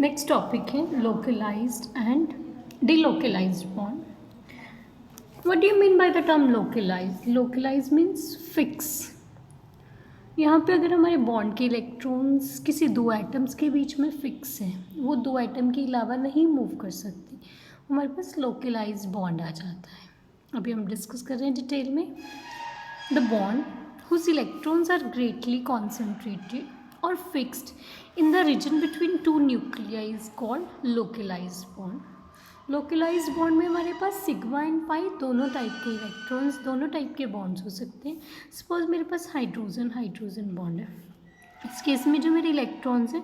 Next topic है localized and delocalized bond. What do you mean by the term localized? Localized means fix. यहाँ पे अगर हमारे bond के इलेक्ट्रॉन्स किसी दो एटम्स के बीच में फिक्स हैं, वो दो एटम के अलावा नहीं मूव कर सकते, हमारे पास लोकलाइज्ड बॉन्ड आ जाता है. अभी हम डिस्कस कर रहे हैं डिटेल में. The bond whose electrons are greatly concentrated or fixed in the region between two nuclei is called localized bond. localized bond में हमारे पास सिग्मा एंड पाई दोनों टाइप के इलेक्ट्रॉन्स, दोनों टाइप के बॉन्ड्स हो सकते हैं. सपोज मेरे पास हाइड्रोजन हाइड्रोजन बॉन्ड है. इस केस में जो मेरे इलेक्ट्रॉन्स हैं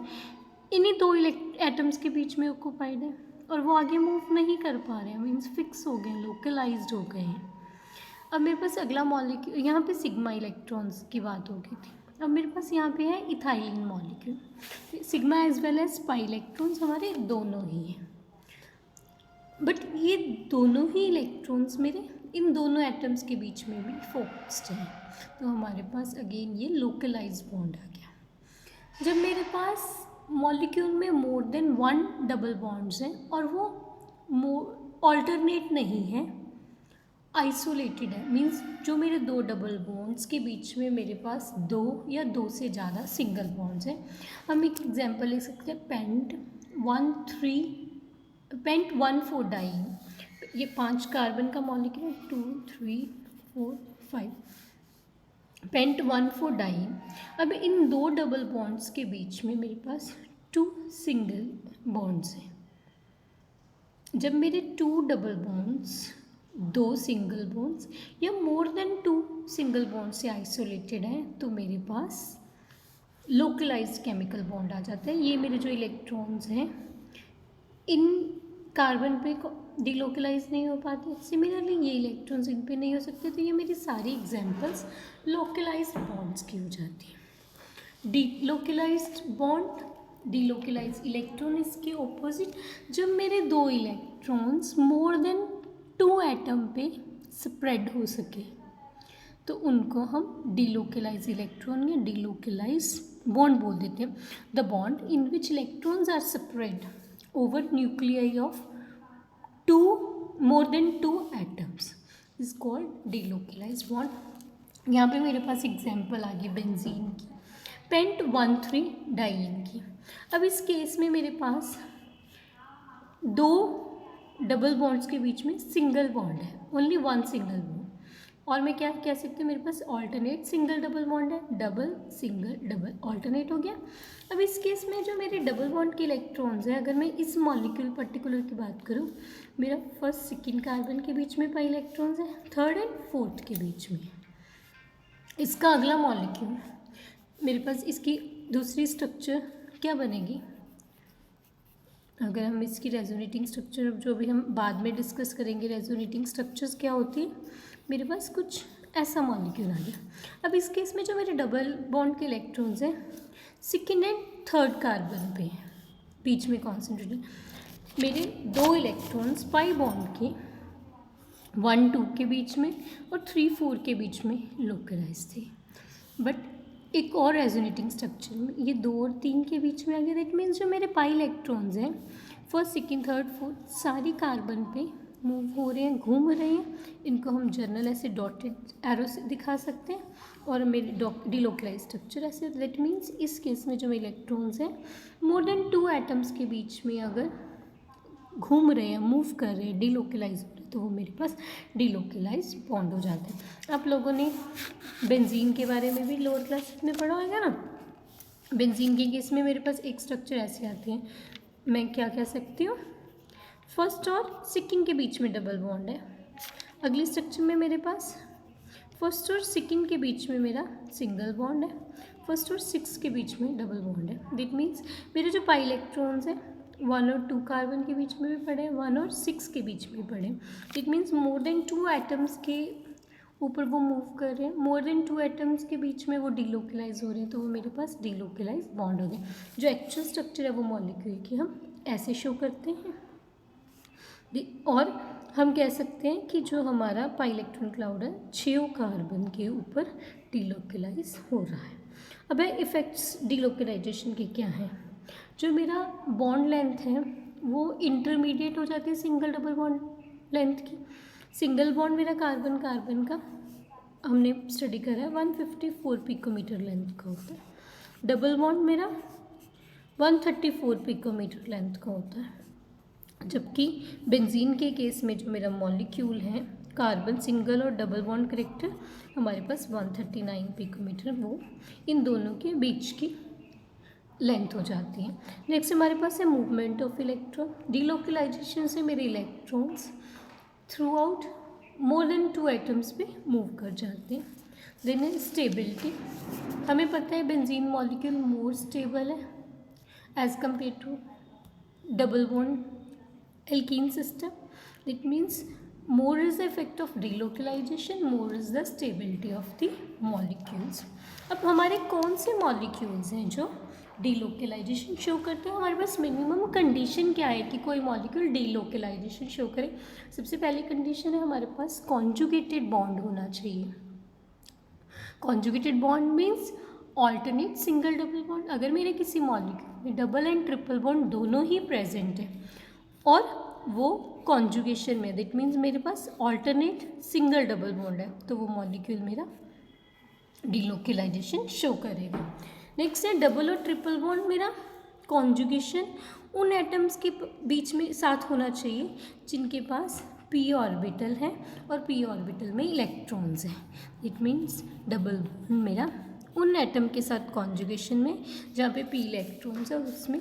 इन्हीं दो एटम्स के बीच में ऑक्यूपाइड है और वो आगे मूव नहीं कर पा रहे हैं, मीन्स फिक्स हो गए, लोकलाइज्ड हो गए हैं. अब मेरे पास अगला मॉलिक्यूल, यहाँ पे सिग्मा इलेक्ट्रॉन्स की बात हो गई थी. अब मेरे पास यहाँ पे है ethylene molecule. Sigma as well as pi electrons हमारे दोनों ही हैं, बट ये दोनों ही इलेक्ट्रॉन्स मेरे इन दोनों एटम्स के बीच में भी फोकस्ड हैं. तो हमारे पास अगेन ये लोकलाइज्ड बॉन्ड आ गया. जब मेरे पास मॉलिक्यूल में more than one double bonds हैं और वो ऑल्टरनेट नहीं है, आइसोलेटेड है, मीन्स जो मेरे दो डबल बॉन्ड्स के बीच में मेरे पास दो या दो से ज़्यादा सिंगल बॉन्ड्स हैं. हम एक एग्जांपल ले सकते हैं पेंट 1,4 डाइन. ये 5 कार्बन का मॉलिक्यूल है, 2, 3, 4, 5. Pent 1,4 diene. अब इन दो डबल बॉन्ड्स के बीच में मेरे पास 2 सिंगल बॉन्ड्स हैं. जब मेरे 2 डबल बॉन्ड्स, दो सिंगल बॉन्ड्स या मोर देन 2 सिंगल बॉन्ड से आइसोलेटेड हैं, तो मेरे पास लोकलाइज्ड केमिकल बॉन्ड आ जाता है. ये मेरे जो इलेक्ट्रॉन्स हैं इन कार्बन पे डिलोकलाइज नहीं हो पाते. सिमिलरली ये इलेक्ट्रॉन्स इन पे नहीं हो सकते. तो ये मेरी सारी एग्जांपल्स लोकलाइज्ड बॉन्ड्स की हो जाती है. डिलोकलाइज्ड बॉन्ड, डिलोकलाइज्ड इलेक्ट्रॉन, इसके ऑपोजिट जब मेरे दो इलेक्ट्रॉन्स मोर देन 2 एटम पे स्प्रेड हो सके तो उनको हम डिलोकलाइज इलेक्ट्रॉन या डिलोकलाइज बॉन्ड बोल देते हैं. The bond in which electrons are spread over nuclei of more than 2 atoms is called delocalize bond. यहाँ पे मेरे पास एग्जाम्पल आ गई बेंजीन की, पेंट 1,3 डाइन की. अब इस केस में मेरे पास दो डबल बॉन्ड्स के बीच में सिंगल बॉन्ड है, ओनली वन सिंगल बॉन्ड. और मैं क्या कह सकती हूँ, मेरे पास ऑल्टरनेट सिंगल डबल बॉन्ड है, डबल सिंगल डबल ऑल्टरनेट हो गया. अब इस केस में जो मेरे डबल बॉन्ड के इलेक्ट्रॉन्स हैं, अगर मैं इस मॉलिक्यूल पर्टिकुलर की बात करूँ, मेरा फर्स्ट सेकेंड कार्बन के बीच में पाई इलेक्ट्रॉन्स है, थर्ड एंड फोर्थ के बीच में. इसका अगला मॉलिक्यूल मेरे पास, इसकी दूसरी स्ट्रक्चर क्या बनेगी? अगर हम इसकी रेजोनेटिंग स्ट्रक्चर, जो भी हम बाद में डिस्कस करेंगे, रेजोनेटिंग स्ट्रक्चर्स क्या होती है, मेरे पास कुछ ऐसा मॉलिक्यूल आ गया. अब इस केस में जो मेरे डबल बॉन्ड के इलेक्ट्रॉन्स हैं सेकेंड एंड थर्ड कार्बन पे बीच में कॉन्सेंट्रेटेड, मेरे दो इलेक्ट्रॉन्स पाई बॉन्ड के 1, 2 के बीच में और 3, 4 के बीच में लोकलाइज थे. बट एक और रेजोनेटिंग स्ट्रक्चर में ये 2 और 3 के बीच में आ गया. दैट मीन्स जो मेरे पाई इलेक्ट्रॉन्स हैं फर्स्ट सेकेंड थर्ड फोर्थ सारी कार्बन पे मूव हो रहे हैं, घूम रहे हैं. इनको हम जर्नल ऐसे डॉटेड एरो से दिखा सकते हैं. और मेरे डिलोकलाइज स्ट्रक्चर ऐसे. दैट मीन्स इस केस में जो इलेक्ट्रॉन्स हैं मोर देन 2 एटम्स के बीच में अगर घूम रहे हैं, मूव कर रहे हैं, डिलोकलाइज हो रहे हैं, तो वो मेरे पास डिलोकलाइज बॉन्ड हो जाते हैं. आप लोगों ने बेंजीन के बारे में भी लोअर क्लास में पढ़ा होगा ना. बेंजीन के केस में मेरे पास एक स्ट्रक्चर ऐसे आते हैं. मैं क्या कह सकती हूँ, फर्स्ट और सेकेंड के बीच में डबल बॉन्ड है. अगली स्ट्रक्चर में मेरे पास फर्स्ट और सेकेंड के बीच में मेरा सिंगल बॉन्ड है, फर्स्ट और 6 के बीच में डबल बॉन्ड है. दैट मीन्स मेरे जो पाई इलेक्ट्रॉन्स हैं 1 और 2 कार्बन के बीच में भी पड़े, 1 और 6 के बीच में पड़े. It means more than 2 atoms के ऊपर वो मूव कर रहे हैं, मोर देन 2 एटम्स के बीच में वो डिलोकलाइज हो रहे हैं, तो वो मेरे पास डिलोकलाइज बॉन्ड हो गए. जो एक्चुअल स्ट्रक्चर है वो मॉलिक्यूल की हम ऐसे शो करते हैं. और हम कह सकते हैं कि जो हमारा पाई इलेक्ट्रॉन क्लाउड है 6 कार्बन के ऊपर डिलोकलाइज हो रहा है. अब इफेक्ट्स डिलोकलाइजेशन के क्या हैं? जो मेरा बॉन्ड लेंथ है वो इंटरमीडिएट हो जाती है सिंगल डबल बॉन्ड लेंथ की। सिंगल बॉन्ड मेरा कार्बन कार्बन का हमने स्टडी करा है 154 पिकोमीटर लेंथ का होता है, डबल बॉन्ड मेरा 134 पिकोमीटर लेंथ का होता है। जबकि बेंजीन के केस में जो मेरा मॉलिक्यूल है कार्बन सिंगल और डबल बॉन्ड करेक्टर हमारे पास 139 पिकोमीटर वो इन दोनों के बीच की लेंथ हो जाती है। नेक्स्ट हमारे पास है मूवमेंट ऑफ इलेक्ट्रॉन। डीलोकलाइजेशन से मेरे electrons throughout more than 2 atoms पे मूव कर जाते हैं। देन है स्टेबिलिटी। हमें पता है बेंजीन मॉलिक्यूल मोर स्टेबल है as compared to double bond alkene system. It means more is the effect of delocalization, more is the stability of the molecules। अब हमारे कौन से मॉलिक्यूल्स हैं जो डीलोकलाइजेशन शो करते हैं? हमारे पास मिनिमम कंडीशन क्या है कि कोई मॉलिक्यूल डीलोकलाइजेशन शो करे? सबसे पहली कंडीशन है हमारे पास कॉन्जुगेटेड बॉन्ड होना चाहिए। Conjugated bond means alternate single double bond. अगर मेरे किसी मॉलिक्यूल में डबल एंड ट्रिपल बॉन्ड दोनों ही प्रेजेंट है और वो कॉन्जुगेशन में, दैट मीन्स मेरे पास ऑल्टरनेट सिंगल डबल बॉन्ड है, तो वो मॉलिक्यूल मेरा डीलोकलाइजेशन शो करेगा। नेक्स्ट है डबल और ट्रिपल बॉन्ड मेरा कॉन्जुगेशन उन एटम्स के बीच में साथ होना चाहिए जिनके पास p ऑर्बिटल है और p ऑर्बिटल में इलेक्ट्रॉन्स हैं। इट मीन्स डबल बॉन्ड मेरा उन एटम के साथ कॉन्जुगेशन में जहाँ पे p इलेक्ट्रॉन्स है और उसमें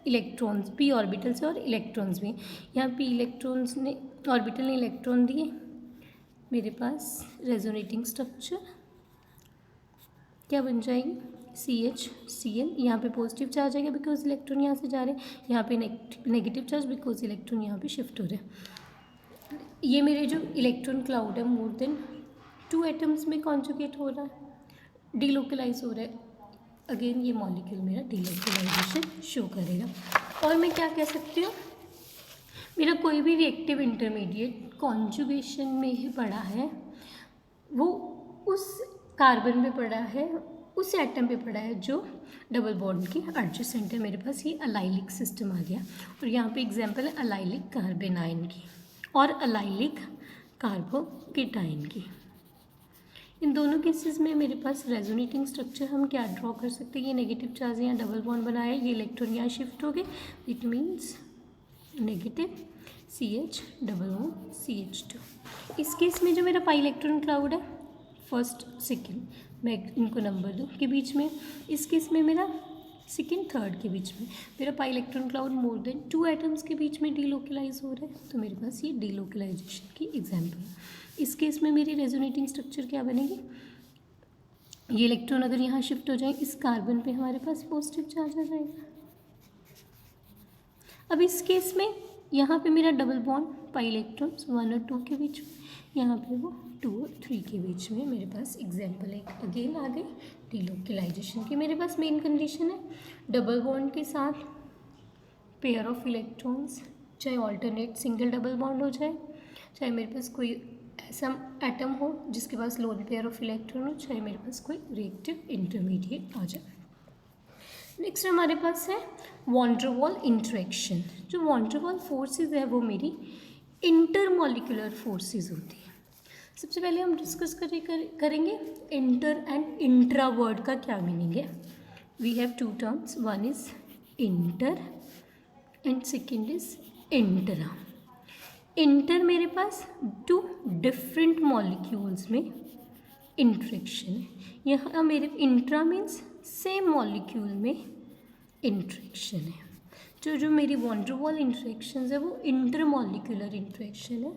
इलेक्ट्रॉन्स p ऑर्बिटल्स और इलेक्ट्रॉन्स भी। यहाँ p इलेक्ट्रॉन्स ने ऑर्बिटल ने इलेक्ट्रॉन दिए, मेरे पास रेजोनेटिंग स्ट्रक्चर क्या बन जाएगी CH Cl। यहाँ पे पॉजिटिव चार्ज आएगा बिकॉज इलेक्ट्रॉन यहाँ से जा रहे हैं, यहाँ पे नेगेटिव चार्ज बिकॉज इलेक्ट्रॉन यहाँ पे शिफ्ट हो रहे हैं। ये मेरे जो इलेक्ट्रॉन क्लाउड है मोर देन 2 एटम्स में कॉन्जुगेट हो रहा है, डीलोकलाइज हो रहा है। अगेन ये मॉलिक्यूल मेरा डीलोकलाइजेशन शो करेगा। और मैं क्या कह सकती हूँ, मेरा कोई भी रिएक्टिव इंटरमीडिएट कॉन्जुगेशन में ही पड़ा है, वो उस कार्बन पे पड़ा है, उस एटम पे पड़ा है जो डबल बॉन्ड की एडजेसेंट है। मेरे पास ये अलाइलिक सिस्टम आ गया और यहाँ पे एग्जांपल है अलाइलिक कार्बेनाइन की और अलाइलिक कार्बोकेटाइन की। इन दोनों केसेस में मेरे पास रेजोनेटिंग स्ट्रक्चर हम क्या ड्रॉ कर सकते हैं? ये नेगेटिव चार्ज यहाँ डबल बॉन्ड बनाया, ये इलेक्ट्रॉन यहाँ शिफ्ट हो गए, it means negative CH double bond CH2। इस केस में जो मेरा पाई इलेक्ट्रॉन क्लाउड है फर्स्ट सेकेंड, मैं इनको नंबर दूँ के बीच में, इस केस में मेरा सेकेंड थर्ड के बीच में मेरा पाई इलेक्ट्रॉन क्लाउड मोर देन 2 एटम्स के बीच में डीलोकलाइज हो रहा है, तो मेरे पास ये डीलोकलाइजेशन की एग्जाम्पल है। इस केस में मेरी रेजोनेटिंग स्ट्रक्चर क्या बनेगी? ये इलेक्ट्रॉन अगर यहाँ शिफ्ट हो जाए इस कार्बन पे हमारे पास पॉजिटिव चार्ज आ जाएगा। अब इस केस में यहाँ पे मेरा डबल बॉन्ड पाई इलेक्ट्रॉन्स 1 और 2 के बीच में, यहाँ पे वो 2 और 3 के बीच में मेरे पास एग्जाम्पल एक अगेन आ गई डीलोकलाइजेशन की। मेरे पास मेन कंडीशन है डबल बॉन्ड के साथ पेयर ऑफ इलेक्ट्रॉन्स, चाहे ऑल्टरनेट सिंगल डबल बॉन्ड हो जाए, चाहे मेरे पास कोई ऐसा एटम हो जिसके पास लोन पेयर ऑफ इलेक्ट्रॉन हो, चाहे मेरे पास कोई रिएक्टिव इंटरमीडिएट आ जाए। नेक्स्ट हमारे पास है वॉन डेर वाल इंटरेक्शन। जो वॉन डेर वाल फोर्सेस है वो मेरी इंटरमॉलिक्यूलर फोर्सेस होती है। सबसे पहले हम डिस्कस करेंगे इंटर एंड इंट्रा वर्ड का क्या मीनिंग है। We have 2 terms, one is inter and second is intra. Inter मेरे पास 2 डिफरेंट मॉलिक्यूल्स में इंटरेक्शन है, यहाँ मेरे इंट्रा मीन्स सेम मॉलिक्यूल में इंटरेक्शन है। जो मेरी वॉन डेर वाल इंटरेक्शंस है वो इंटरमॉलिक्यूलर इंटरेक्शन है।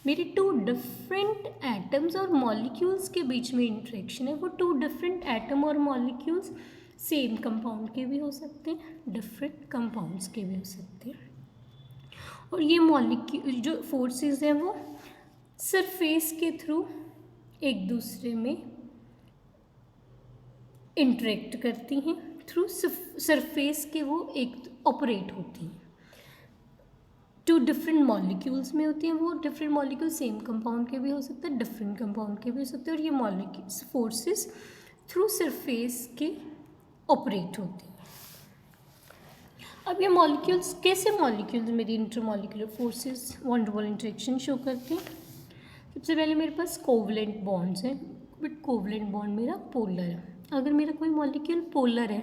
मेरे 2 डिफरेंट एटम्स और मॉलिक्यूल्स के बीच में इंटरेक्शन है, वो 2 डिफरेंट एटम और मॉलिक्यूल्स सेम कंपाउंड के भी हो सकते हैं, डिफरेंट कंपाउंड्स के भी हो सकते हैं। और ये मॉलिक्यूल जो फोर्सेस हैं वो सरफेस के थ्रू एक दूसरे में इंटरेक्ट करती हैं, थ्रू सरफेस के वो एक ऑपरेट होती हैं। 2 डिफरेंट मॉलिक्यूल्स में होती हैं, वो डिफरेंट मॉलिक्यूल सेम कंपाउंड के भी हो सकते हैं, डिफरेंट कंपाउंड के भी हो सकते हैं, और ये मॉलिक्यूल्स फोर्सेस थ्रू सरफेस के ऑपरेट होती हैं। अब ये मॉलिक्यूल्स कैसे मॉलिक्यूल्स मेरी इंटरमॉलिक्यूलर फोर्सेस वॉन डर वाल इंटरेक्शन शो करते हैं। सबसे पहले मेरे पास कोवलेंट बॉन्ड्स हैं, बट कोवलेंट बॉन्ड मेरा पोलर है। अगर मेरा कोई मॉलिक्यूल पोलर है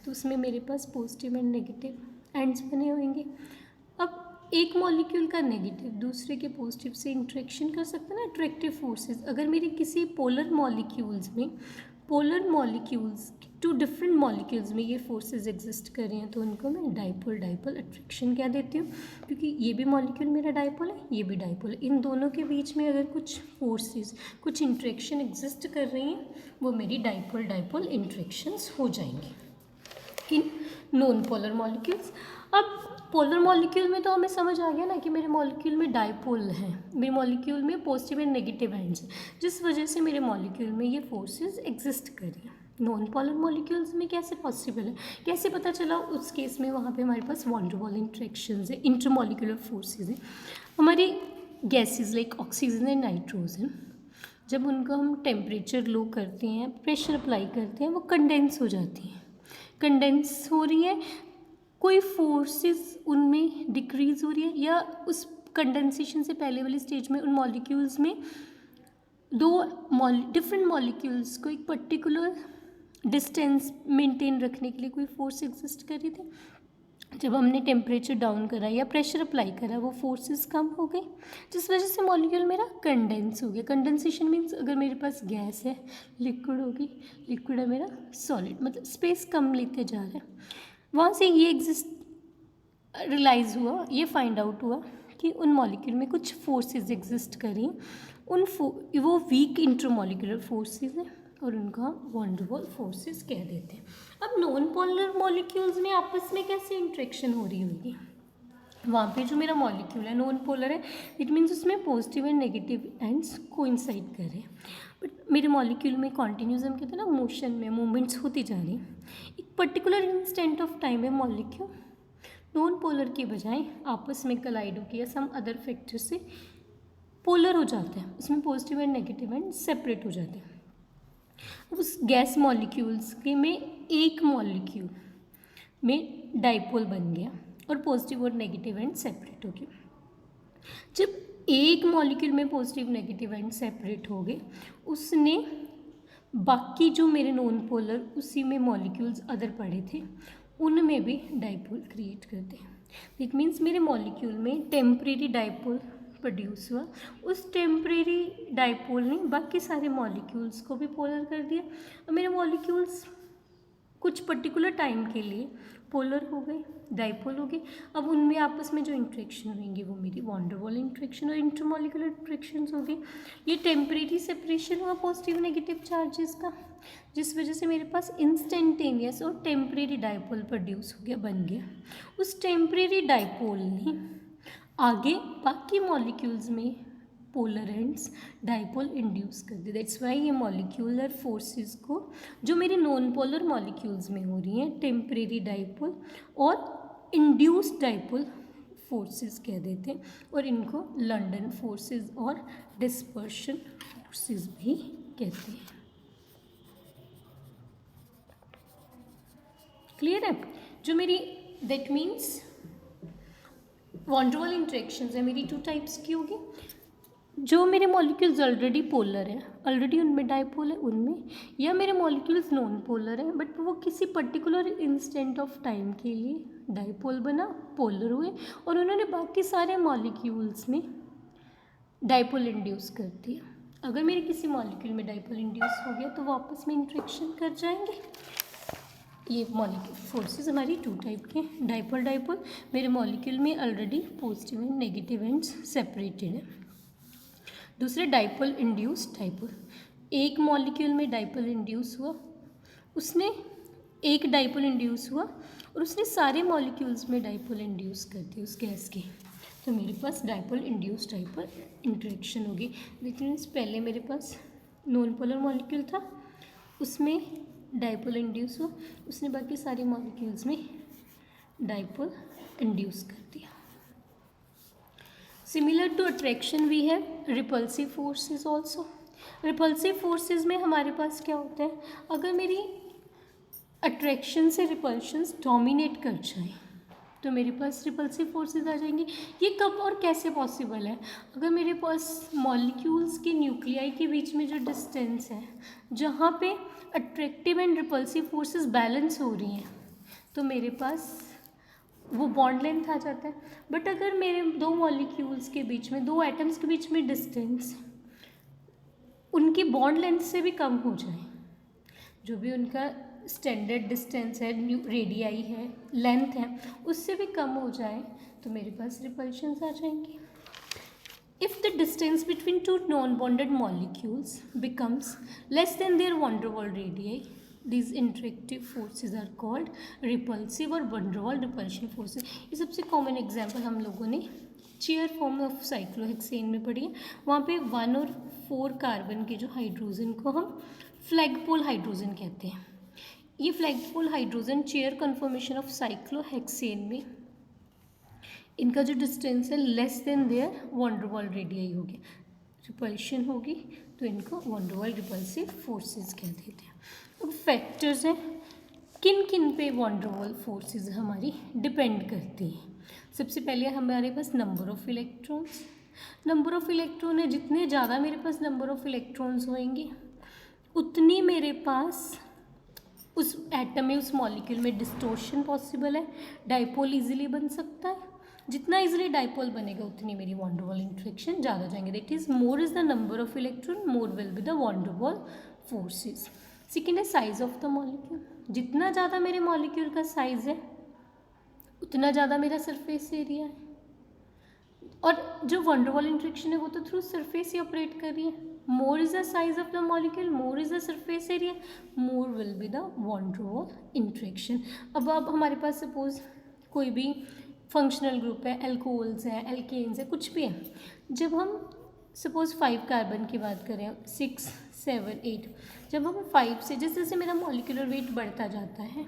तो उसमें मेरे पास पॉजिटिव एंड नेगेटिव एंड्स बने होंगे। अब एक मॉलिक्यूल का नेगेटिव दूसरे के पॉजिटिव से इंटरेक्शन कर सकता है ना, अट्रैक्टिव फोर्सेस। अगर मेरी किसी polar molecules two different molecules में ये फोर्सेस एग्जिस्ट कर रही हैं तो उनको मैं डाइपोल अट्रैक्शन कह देती हूँ, क्योंकि ये भी मॉलिक्यूल मेरा डाइपोल है, ये भी डाइपोल है। इन दोनों के बीच में अगर कुछ फोर्सेस कुछ इंटरेक्शन एग्जिस्ट कर रही हैं वो मेरी डाइपोल इंटरेक्शंस हो जाएंगी इन नॉन पोलर मॉलिक्यूल्स। अब पोलर मॉलिक्यूल में तो हमें समझ आ गया ना कि मेरे मॉलिक्यूल में डाइपोल है, मेरे मॉलिक्यूल में पॉजिटिव एंड नेगेटिव एंड्स हैं, जिस वजह से मेरे मॉलिक्यूल में ये फोर्सेस एग्जिस्ट कर रही हैं। नॉन पोलर मॉलिक्यूल्स में कैसे पॉसिबल है, कैसे पता चला? उस केस में वहाँ पे हमारे पास वॉन डर वाल इंटरेक्शंस है, इंटरमॉलिक्यूलर फोर्सेस हैं। हमारी gases like oxygen and nitrogen, जब उनको हम टेम्परेचर लो करते हैं, प्रेशर अप्लाई करते हैं, वो कंडेंस हो जाती हैं। कंडेंस हो रही है, कोई फोर्सेस उनमें डिक्रीज हो रही है, या उस कंडेंसेशन से पहले वाली स्टेज में उन मॉलिक्यूल्स में दो डिफरेंट मॉलिक्यूल्स को एक पर्टिकुलर डिस्टेंस मेंटेन रखने के लिए कोई फोर्स एग्जिस्ट कर रही थी। जब हमने टेम्परेचर डाउन करा या प्रेशर अप्लाई करा वो फोर्सेस कम हो गई, जिस वजह से मॉलिक्यूल मेरा कंडेंस हो गया। कंडेंसेशन मीन्स अगर मेरे पास गैस है, लिक्विड होगी, लिक्विड है मेरा सॉलिड, मतलब स्पेस कम लेते जा रहा है। वहाँ से ये रियलाइज़ हुआ, ये फाइंड आउट हुआ कि उन मॉलिक्यूल में कुछ फोर्सेस एग्जिस्ट करें, वो वीक इंटरमॉलिक्यूलर फोर्सेस हैं और उनका वॉन डर वाल फोर्सेस कह देते हैं। अब नॉन पोलर मॉलिक्यूल्स में आपस में कैसे इंटरेक्शन हो रही होगी? वहाँ पे जो मेरा मॉलिक्यूल है नॉन पोलर है, इट मीन्स उसमें positive and negative ends coincide कर रहे हैं। बट मेरे मॉलिक्यूल में कॉन्टिन्यूस, हम कहते हैं ना, मोशन में मूवमेंट्स होती जा रही हैं। एक पर्टिकुलर इंस्टेंट ऑफ टाइम में मॉलिक्यूल नॉन पोलर के बजाय आपस में कलाइड होकर या सम अदर फैक्टर से पोलर हो जाता है, उसमें positive and negative and separate हो जाते हैं। उस गैस मॉलिक्यूल्स के में एक मॉलिक्यूल में डाइपोल बन गया और पॉजिटिव और नेगेटिव एंड सेपरेट हो गए। जब एक मॉलिक्यूल में पॉजिटिव नेगेटिव एंड सेपरेट हो गए, उसने बाकी जो मेरे नॉन पोलर उसी में मॉलिक्यूल्स अदर पड़े थे उनमें भी डाइपोल क्रिएट कर दिए। इट मीन्स मेरे मॉलिक्यूल में टेम्परेरी डाइपोल प्रोड्यूस हुआ, उस टेम्परेरी डाइपोल ने बाकी सारे मॉलिक्यूल्स को भी पोलर कर दिया और मेरे मॉलिक्यूल्स कुछ पर्टिकुलर टाइम के लिए पोलर हो गए, डाइपोल हो गए। अब उनमें आपस में जो इंटरेक्शन होंगी वो मेरी वॉन डर वाल इंटरेक्शन और इंटरमॉलिक्यूलर इंटरेक्शंस हो गई। ये टेम्परेरी सेपरेशन हुआ पॉजिटिव नेगेटिव चार्जेस का, जिस वजह से मेरे पास इंस्टेंटेनियस और टेम्परेरी डाइपोल प्रोड्यूस हो गया, बन गया। उस टेम्परेरी डाइपोल ने आगे बाकी मॉलिक्यूल्स में पोलर एंड्स डाइपोल इंड्यूस कर दी। दैट्स वाई ये मॉलिक्यूलर फोर्सेस को जो मेरे नॉन पोलर मॉलिक्यूल्स में हो रही हैं टेम्परेरी डाइपोल और इंड्यूस्ड डाइपोल फोर्सेस कह देते हैं, और इनको लंडन फोर्सेस और डिस्पर्शन फोर्सेस भी कहते हैं। क्लियर है? जो मेरी दैट मीन्स वॉन डर वाल इंटरेक्शंस है मेरी टू टाइप्स की होगी। जो मेरे मॉलिक्यूल्स ऑलरेडी पोलर हैं, ऑलरेडी उनमें डाइपोल है उनमें, या मेरे मॉलिक्यूल्स नॉन पोलर हैं बट वो किसी पर्टिकुलर इंस्टेंट ऑफ टाइम के लिए डाइपोल बना, पोलर हुए और उन्होंने बाकी सारे मॉलिक्यूल्स में डाइपोल इंड्यूस कर दिया। अगर मेरे किसी मॉलिक्यूल में डाइपोल इंड्यूस हो गया तो वो आपस में इंटरेक्शन कर जाएंगे। ये मॉलिक्यूल फोर्सेस हमारी टू टाइप के, डाइपोल मेरे मॉलिक्यूल में already positive and negative ends separated है। दूसरे डाइपोल इंड्यूस्ड डाइपोल, एक मॉलिक्यूल में डाइपोल इंड्यूस हुआ, उसने एक डाइपोल इंड्यूस हुआ और उसने सारे मॉलिक्यूल्स में डाइपोल इंड्यूस कर दिए उस गैस के, तो मेरे पास डाइपोल इंड्यूस्ड डाइपोल इंटरेक्शन होगी। लेकिन पहले मेरे पास नॉन पोलर मॉलिक्यूल था, उसमें डाइपोल इंड्यूस हुआ, उसने बाकी सारे मॉलिक्यूल्स में डाइपोल इंड्यूस कर दिया। Similar to attraction we have repulsive forces also. Repulsive forces में हमारे पास क्या होता है, अगर मेरी अट्रैक्शन से रिपल्शंस डोमिनेट कर जाए तो मेरे पास रिपल्सिव फोर्सेस आ जाएंगे। ये कब और कैसे पॉसिबल है? अगर मेरे पास मॉलिक्यूल्स के न्यूक्लियाई के बीच में जो डिस्टेंस है, जहाँ पे attractive and repulsive forces balance हो रही हैं, तो मेरे पास वो बॉन्ड लेंथ आ जाता है। बट अगर मेरे दो मॉलिक्यूल्स के बीच में, दो एटम्स के बीच में डिस्टेंस उनकी बॉन्ड लेंथ से भी कम हो जाए, जो भी उनका स्टैंडर्ड डिस्टेंस है, रेडियाई है, लेंथ है, उससे भी कम हो जाए, तो मेरे पास रिपल्शंस आ जाएंगे। If the distance between two non-bonded molecules becomes less than their van der Waals radii, these interactive forces are called repulsive और van der Waals repulsion forces। ये सबसे कॉमन एग्जाम्पल हम लोगों ने चेयर फॉर्म ऑफ साइक्लोहेक्सेन में पढ़ी है। वहाँ पे 1 और 4 कार्बन के जो हाइड्रोजन को हम फ्लैगपोल हाइड्रोजन कहते हैं। ये flagpole hydrogen chair conformation of cyclohexane में इनका जो डिस्टेंस है less than their van der Waals radii होगी, रिपल्शन होगी, तो इनको van der Waals repulsive forces कह देते हैं। अब फैक्टर्स हैं, किन किन पे van der Waals फोर्सेस हमारी डिपेंड करती हैं। सबसे पहले हमारे पास number of electrons. Number of electron है, जितने ज़्यादा मेरे पास नंबर ऑफ इलेक्ट्रॉन्स होंगे उतनी मेरे पास उस एटम में, उस मॉलिक्यूल में डिस्टोर्शन पॉसिबल है, डाइपोल इजीली बन सकता है। जितना इजीली डाइपोल बनेगा उतनी मेरी van der Waals इंट्रैक्शन ज़्यादा जाएंगे। That is more is the number of electron, more will be the van der Waals forces. Second है साइज ऑफ द मॉलिक्यूल। जितना ज़्यादा मेरे मॉलिक्यूल का साइज है उतना ज़्यादा मेरा सरफेस एरिया है, और जो van der Waals इंट्रैक्शन है वो तो थ्रू सरफेस ही ऑपरेट कर रही है। मोर is the size of the molecule, more is the surface area, more will be the van der Waals interaction. अब हमारे पास सपोज कोई भी फंक्शनल ग्रुप है, एल्कोहल्स हैं, एल्केन्स है, कुछ भी है, जब हम सपोज 5 कार्बन की बात करें, 6, 7, 8, जब हम 5 से जैसे जैसे मेरा मॉलिक्यूलर वेट बढ़ता जाता है,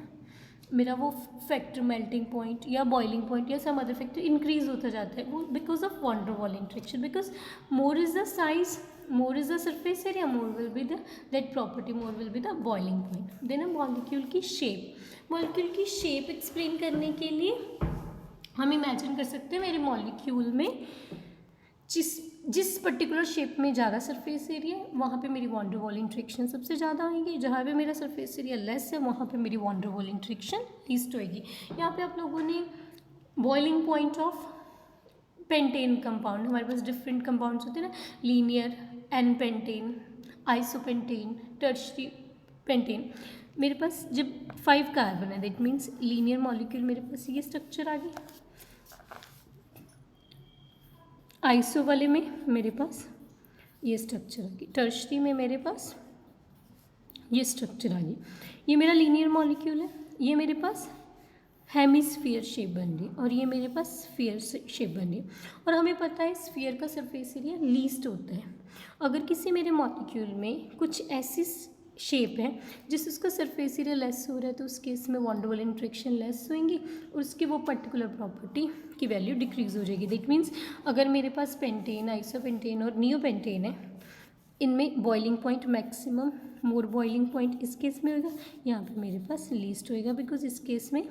मेरा वो फैक्टर मेल्टिंग पॉइंट या बॉइलिंग पॉइंट या सम अदर फैक्टर इंक्रीज होता जाता है, वो because of van der Waals interaction. Because more is the size, more is the surface area, more will be the that property, more will be the boiling point. Then molecule की shape. Molecule की shape explain करने के लिए हम imagine कर सकते हैं मेरे मॉलिक्यूल में जिस पर्टिकुलर शेप में ज़्यादा सरफेस एरिया है वहाँ पे मेरी van der Waals इंट्रैक्शन सबसे ज़्यादा होगी, जहाँ पे मेरा सरफेस एरिया लेस है वहाँ पे मेरी van der Waals interaction least होगी। यहाँ पे आप लोगों ने boiling point of pentane compound, हमारे पास डिफरेंट कंपाउंड्स होते हैं ना, linear, n pentane, isopentane, tertiary pentane. मेरे पास जब 5 कार्बन है, दैट मीन्स लीनियर मॉलिक्यूल मेरे पास ये स्ट्रक्चर आ गई। आइसो वाले में मेरे पास ये स्ट्रक्चर आ गई, टर्शरी में मेरे पास ये स्ट्रक्चर आ गई। ये मेरा लीनियर मॉलिक्यूल है, ये मेरे पास हेमिस्फीयर शेप बन रही और ये मेरे पास स्फीयर शेप बन रही। और हमें पता है स्फीयर का सरफेस एरिया लीस्ट होता है। अगर किसी मेरे मॉलिक्यूल में कुछ ऐसी शेप है जिस उसका सरफेस एरिया लेस हो रहा है, तो उस केस में van der Waals interaction less होंगी और उसकी वो पर्टिकुलर प्रॉपर्टी की वैल्यू डिक्रीज हो जाएगी। दैट मीन्स अगर मेरे पास पेंटेन, आइसोपेंटेन और नियोपेंटेन है, इनमें boiling point maximum, more boiling point इस केस में होगा, यहाँ पे मेरे पास लीस्ट होएगा, बिकॉज इस केस में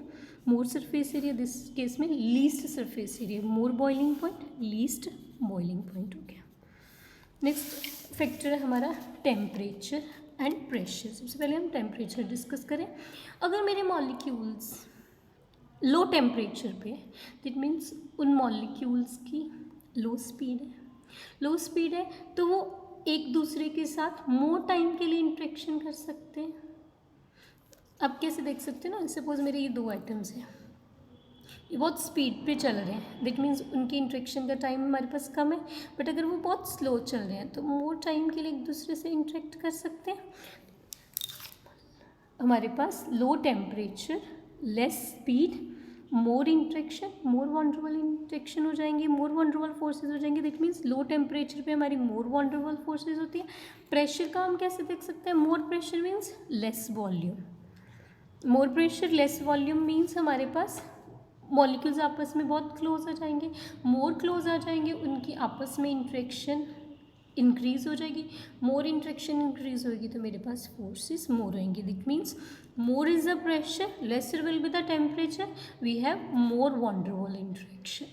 more surface area, this case में least surface area, more boiling point, least boiling point हो गया। नेक्स्ट फैक्टर है हमारा टेम्परेचर एंड प्रेशर। सबसे पहले हम टेम्परेचर डिस्कस करें। अगर मेरे मॉलिक्यूल्स लो टेम्परेचर पे, दैट मीन्स उन मॉलिक्यूल्स की लो स्पीड है तो वो एक दूसरे के साथ मोर टाइम के लिए इंट्रैक्शन कर सकते हैं। अब कैसे देख सकते हैं ना, सपोज मेरे ये 2 एटम्स हैं, ये बहुत स्पीड पे चल रहे हैं, दैट मीन्स उनकी इंट्रैक्शन का टाइम हमारे पास कम है। बट अगर वो बहुत स्लो चल रहे हैं तो मोर टाइम के लिए एक दूसरे से इंट्रैक्ट कर सकते हैं। हमारे पास लो टेम्परेचर, लेस स्पीड, मोर इंट्रैक्शन, मोर van der Waals इंट्रैक्शन हो जाएंगे, मोर van der Waals फोर्सेज हो जाएंगे। दैट मीन्स लो टेम्परेचर पे हमारी मोर van der Waals फोर्सेज होती है। प्रेशर का हम कैसे देख सकते हैं, more pressure means less volume, more pressure less volume means हमारे पास मॉलिक्यूल्स आपस में बहुत क्लोज आ जाएंगे, मोर क्लोज आ जाएंगे, उनकी आपस में इंट्रैक्शन इंक्रीज हो जाएगी, मोर इंट्रैक्शन इंक्रीज होगी तो मेरे पास फोर्सेस मोर होंगे. That means more is the pressure, lesser will be the temperature, we have more van der Waals interaction.